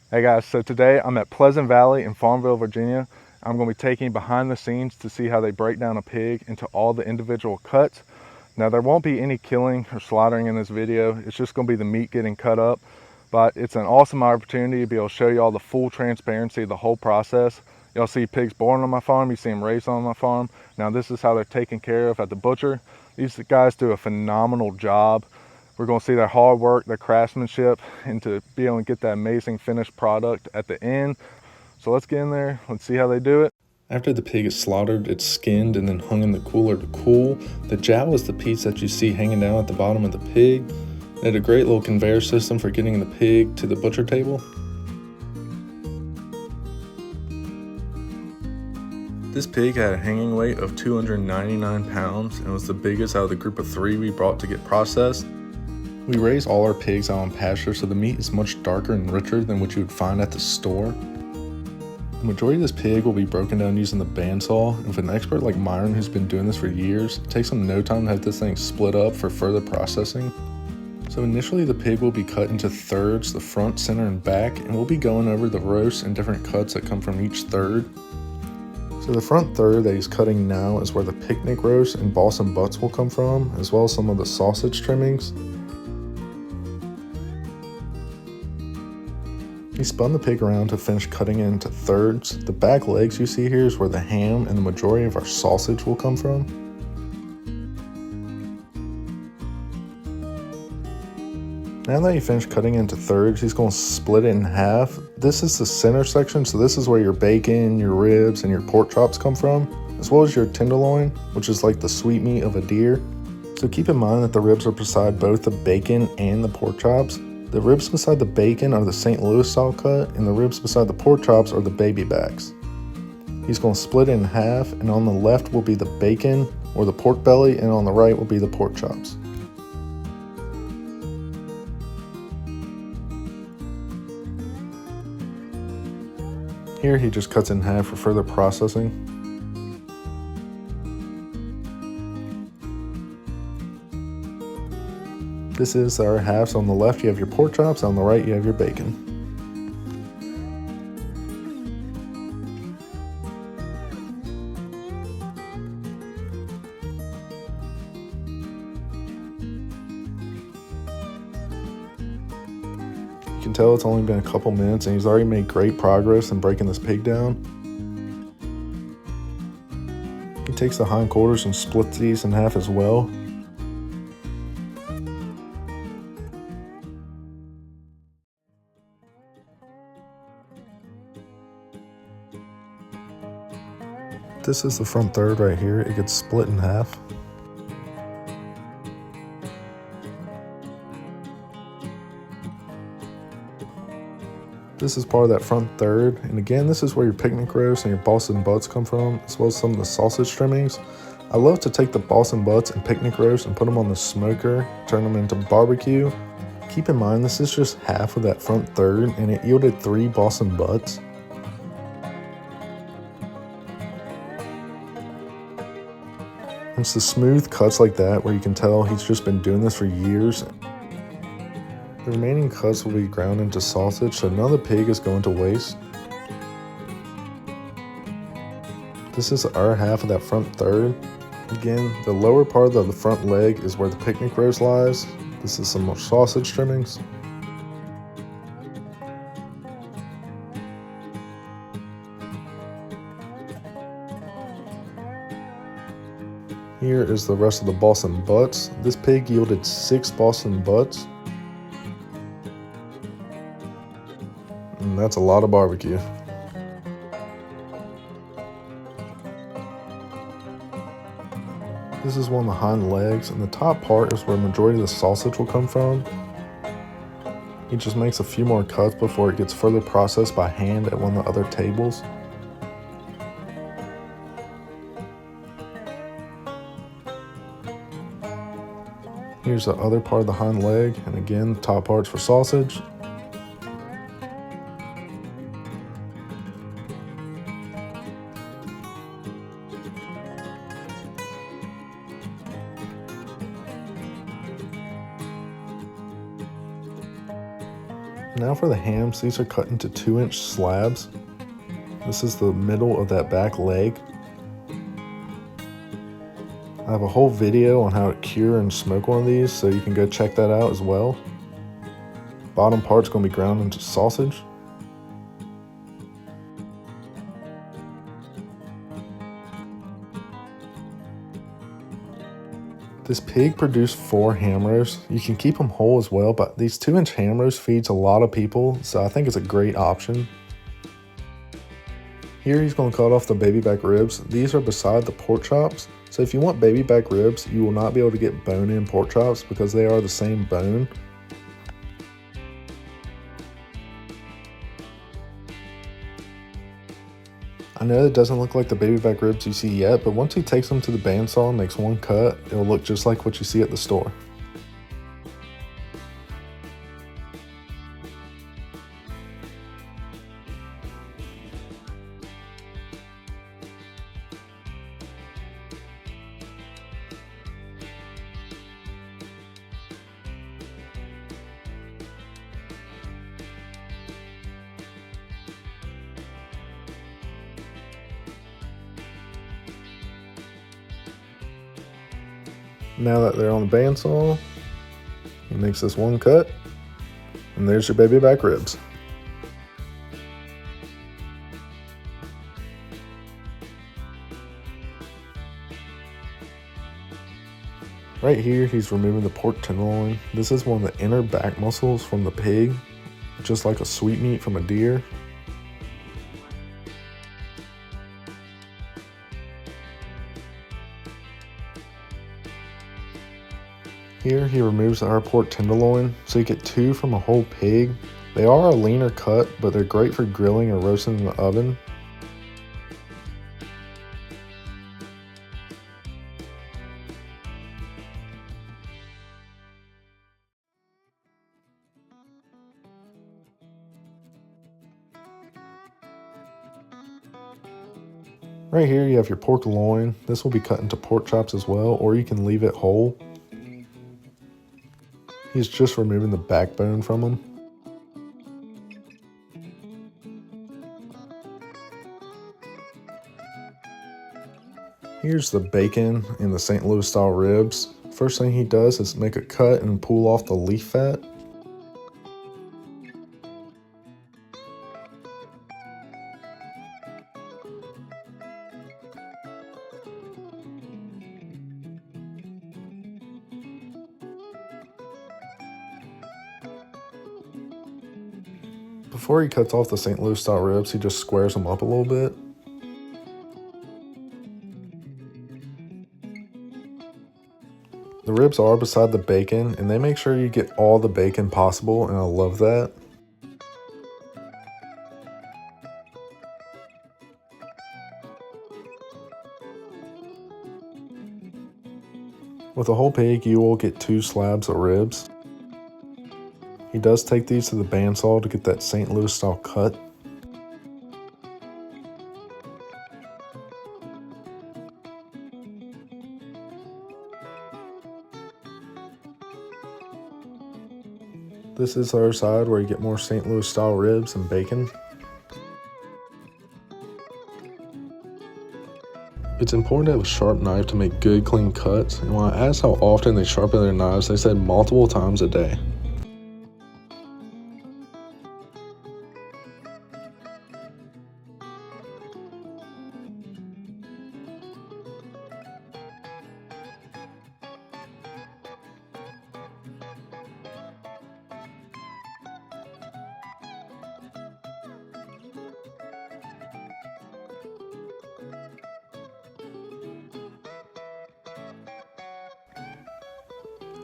Hey guys, so today I'm at Pleasant Valley in Farmville, Virginia. I'm going to be taking behind the scenes to see how they break down a pig into all the individual cuts. Now there won't be any killing or slaughtering in this video. It's just going to be the meat getting cut up. But it's an awesome opportunity to be able to show you all the full transparency of the whole process. Y'all see pigs born on my farm, you see them raised on my farm. Now this is how they're taken care of at the butcher. These guys do a phenomenal job. We're going to see their hard work, their craftsmanship, and to be able to get that amazing finished product at the end. So let's get in there, let's see how they do it. After the pig is slaughtered, it's skinned and then hung in the cooler to cool. The jowl is the piece that you see hanging down at the bottom of the pig. They had a great little conveyor system for getting the pig to the butcher table. This pig had a hanging weight of 299 pounds and was the biggest out of the group of 3 we brought to get processed. We raise all our pigs out on pasture, so the meat is much darker and richer than what you would find at the store. The majority of this pig will be broken down using the bandsaw, and with an expert like Myron who's been doing this for years, it takes him no time to have this thing split up for further processing. So initially the pig will be cut into thirds, the front, center, and back, and we'll be going over the roasts and different cuts that come from each third. So the front third that he's cutting now is where the picnic roast and balsam butts will come from, as well as some of the sausage trimmings. He spun the pig around to finish cutting it into thirds. The back legs you see here is where the ham and the majority of our sausage will come from. Now that he finished cutting it into thirds, he's going to split it in half. This is the center section, so this is where your bacon, your ribs, and your pork chops come from, as well as your tenderloin, which is like the sweet meat of a deer. So keep in mind that the ribs are beside both the bacon and the pork chops. The ribs beside the bacon are the St. Louis style cut, and the ribs beside the pork chops are the baby backs. He's going to split it in half, and on the left will be the bacon or the pork belly, and on the right will be the pork chops. Here he just cuts it in half for further processing. This is our halves. On the left you have your pork chops, on the right you have your bacon. You can tell it's only been a couple minutes and he's already made great progress in breaking this pig down. He takes the hindquarters and splits these in half as well. This is the front third right here. It gets split in half. This is part of that front third, and again, this is where your picnic roast and your balsam butts come from, as well as some of the sausage trimmings. I love to take the balsam butts and picnic roast and put them on the smoker, turn them into barbecue. Keep in mind, this is just half of that front third, and it yielded 3 balsam butts. It's the smooth cuts like that where you can tell he's just been doing this for years. The remaining cuts will be ground into sausage, so none of the pig is going to waste. This is our half of that front third. Again, the lower part of the front leg is where the picnic roast lies. This is some more sausage trimmings. Here is the rest of the balsam butts. This pig yielded 6 balsam butts. And that's a lot of barbecue. This is one of the hind legs, and the top part is where the majority of the sausage will come from. He just makes a few more cuts before it gets further processed by hand at one of the other tables. Here's the other part of the hind leg, and again, the top part's for sausage. Now for the hams, these are cut into 2-inch slabs. This is the middle of that back leg. I have a whole video on how to cure and smoke one of these, so you can go check that out as well. Bottom part's going to be ground into sausage. This pig produced 4 ham roasts. You can keep them whole as well, but these 2-inch ham roast feeds a lot of people, so I think it's a great option. Here he's going to cut off the baby back ribs. These are beside the pork chops, so if you want baby back ribs, you will not be able to get bone-in pork chops because they are the same bone. I know it doesn't look like the baby back ribs you see yet, but once he takes them to the bandsaw and makes one cut, it'll look just like what you see at the store. Now that they're on the bandsaw, he makes this one cut, and there's your baby back ribs. Right here, he's removing the pork tenderloin. This is one of the inner back muscles from the pig, just like a sweetmeat from a deer. Here he removes our pork tenderloin, so you get 2 from a whole pig. They are a leaner cut, but they're great for grilling or roasting in the oven. Right here you have your pork loin. This will be cut into pork chops as well, or you can leave it whole. He's just removing the backbone from them. Here's the bacon and the St. Louis style ribs. First thing he does is make a cut and pull off the leaf fat. Before he cuts off the St. Louis style ribs, he just squares them up a little bit. The ribs are beside the bacon, and they make sure you get all the bacon possible, and I love that. With a whole pig, you will get 2 slabs of ribs. He does take these to the bandsaw to get that St. Louis style cut. This is the other side where you get more St. Louis style ribs and bacon. It's important to have a sharp knife to make good clean cuts, and when I asked how often they sharpen their knives, they said multiple times a day.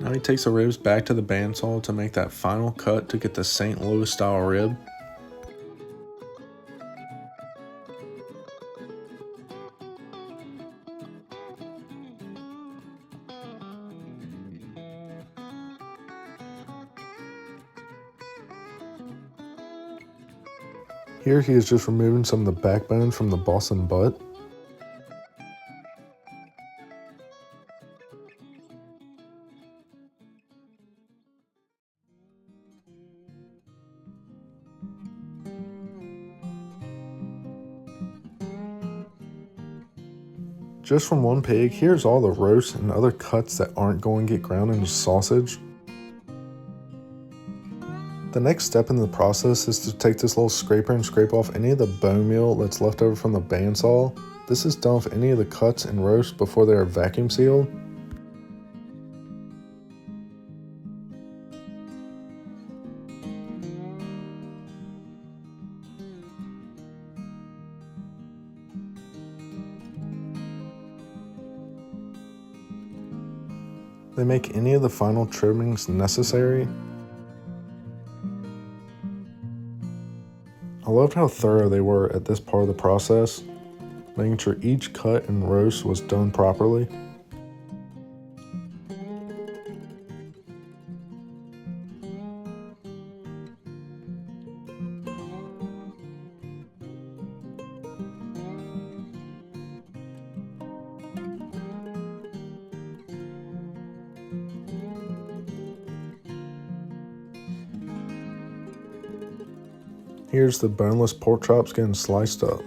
Now he takes the ribs back to the bandsaw to make that final cut to get the St. Louis style rib. Here he is just removing some of the backbone from the Boston butt. Just from one pig, here's all the roasts and other cuts that aren't going to get ground into sausage. The next step in the process is to take this little scraper and scrape off any of the bone meal that's left over from the bandsaw. This is done with any of the cuts and roasts before they are vacuum sealed. They make any of the final trimmings necessary. I loved how thorough they were at this part of the process, making sure each cut and roast was done properly. Here's the boneless pork chops getting sliced up.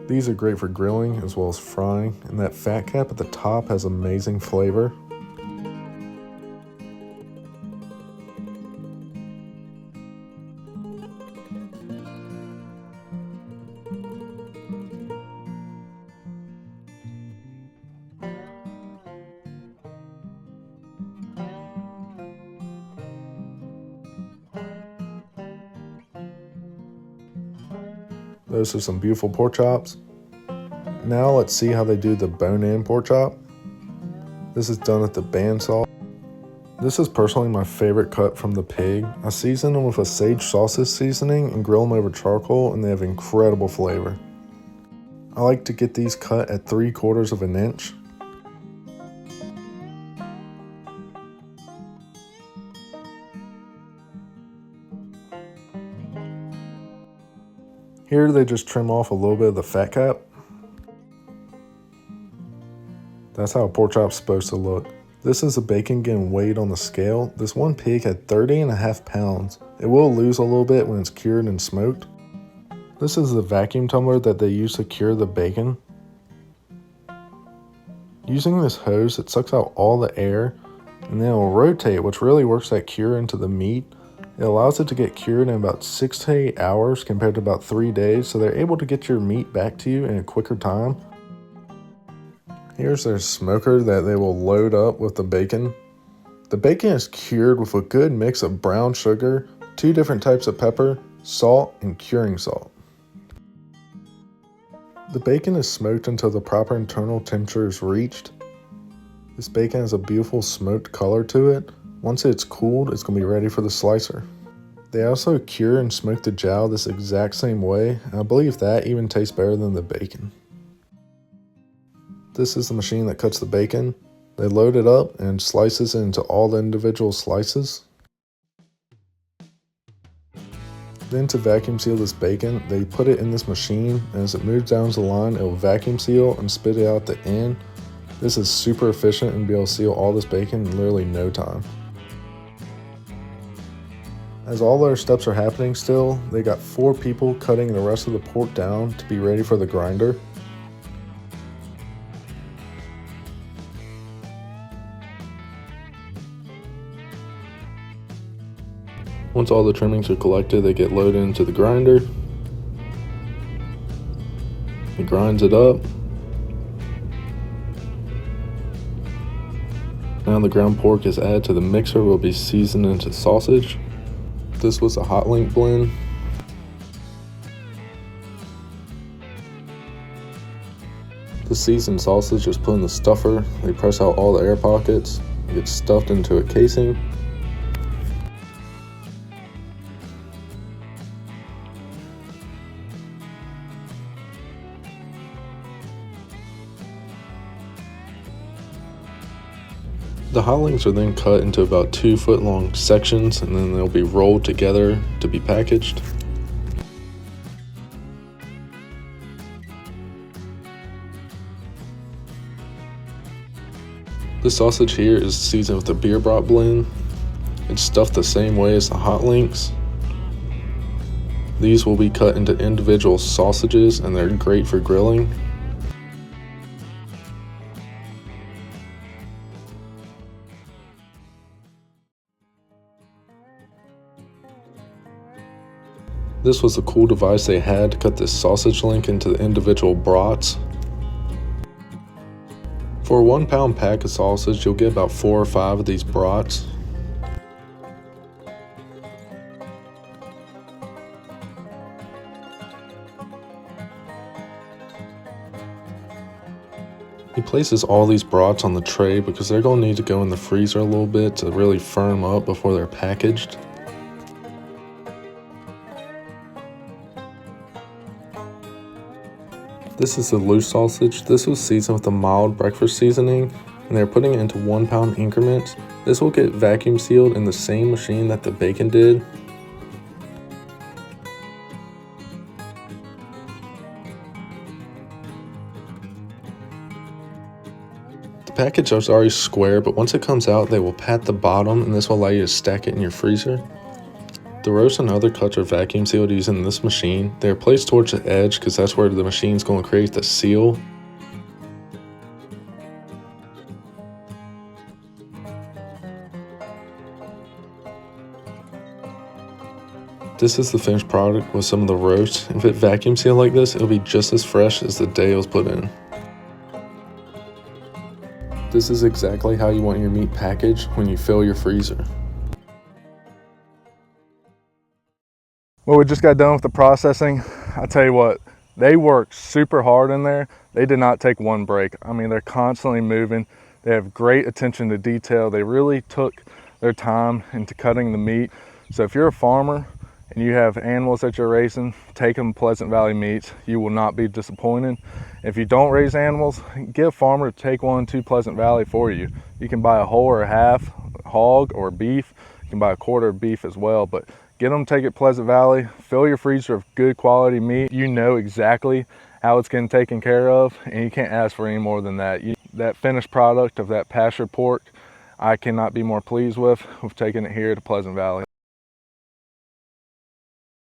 These are great for grilling as well as frying, and that fat cap at the top has amazing flavor. Those are some beautiful pork chops. Now let's see how they do the bone-in pork chop. This is done at the bandsaw. This is personally my favorite cut from the pig. I season them with a sage sausage seasoning and grill them over charcoal, and they have incredible flavor. I like to get these cut at 3/4 of an inch. Here they just trim off a little bit of the fat cap. That's how a pork chop's supposed to look. This is the bacon getting weighed on the scale. This one pig had 30.5 pounds. It will lose a little bit when it's cured and smoked. This is the vacuum tumbler that they use to cure the bacon. Using this hose, it sucks out all the air, and then it will rotate, which really works that cure into the meat. It allows it to get cured in about 6 to 8 hours compared to about 3 days, so they're able to get your meat back to you in a quicker time. Here's their smoker that they will load up with the bacon. The bacon is cured with a good mix of brown sugar, 2 different types of pepper, salt, and curing salt. The bacon is smoked until the proper internal temperature is reached. This bacon has a beautiful smoked color to it. Once it's cooled, it's going to be ready for the slicer. They also cure and smoke the jowl this exact same way, and I believe that even tastes better than the bacon. This is the machine that cuts the bacon. They load it up and slices it into all the individual slices. Then to vacuum seal this bacon, they put it in this machine, and as it moves down the line, it will vacuum seal and spit it out the end. This is super efficient and be able to seal all this bacon in literally no time. As all their steps are happening still, they got 4 people cutting the rest of the pork down to be ready for the grinder. Once all the trimmings are collected, they get loaded into the grinder. It grinds it up. Now the ground pork is added to the mixer, will be seasoned into sausage. This was a hot link blend. The seasoned sausage is put in the stuffer. They press out all the air pockets. It gets stuffed into a casing. The hot links are then cut into about 2-foot long sections, and then they'll be rolled together to be packaged. This sausage here is seasoned with a beer brat blend. It's stuffed the same way as the hot links. These will be cut into individual sausages, and they're great for grilling. This was a cool device they had to cut this sausage link into the individual brats. For a 1 pound pack of sausage, you'll get about 4 or 5 of these brats. He places all these brats on the tray because they're going to need to go in the freezer a little bit to really firm up before they're packaged. This is the loose sausage. This was seasoned with a mild breakfast seasoning, and they're putting it into 1 pound increments. This will get vacuum sealed in the same machine that the bacon did. The package is already square, but once it comes out, they will pat the bottom, and this will allow you to stack it in your freezer. The roast and other cuts are vacuum sealed using this machine. They are placed towards the edge because that's where the machine is going to create the seal. This is the finished product with some of the roast. If it vacuum sealed like this, it'll be just as fresh as the day it was put in. This is exactly how you want your meat packaged when you fill your freezer. Well, we just got done with the processing. I tell you what, they worked super hard in there. They did not take one break. I mean, they're constantly moving. They have great attention to detail. They really took their time into cutting the meat. So if you're a farmer and you have animals that you're raising, take them to Pleasant Valley Meats. You will not be disappointed. If you don't raise animals, get a farmer to take one to Pleasant Valley for you. You can buy a whole or a half hog or beef. You can buy a quarter of beef as well, but get them to take it Pleasant Valley. Fill your freezer of good quality meat. You know exactly how it's getting taken care of, and you can't ask for any more than that. That finished product of that pasture pork, I cannot be more pleased with. We've taken it here to Pleasant Valley.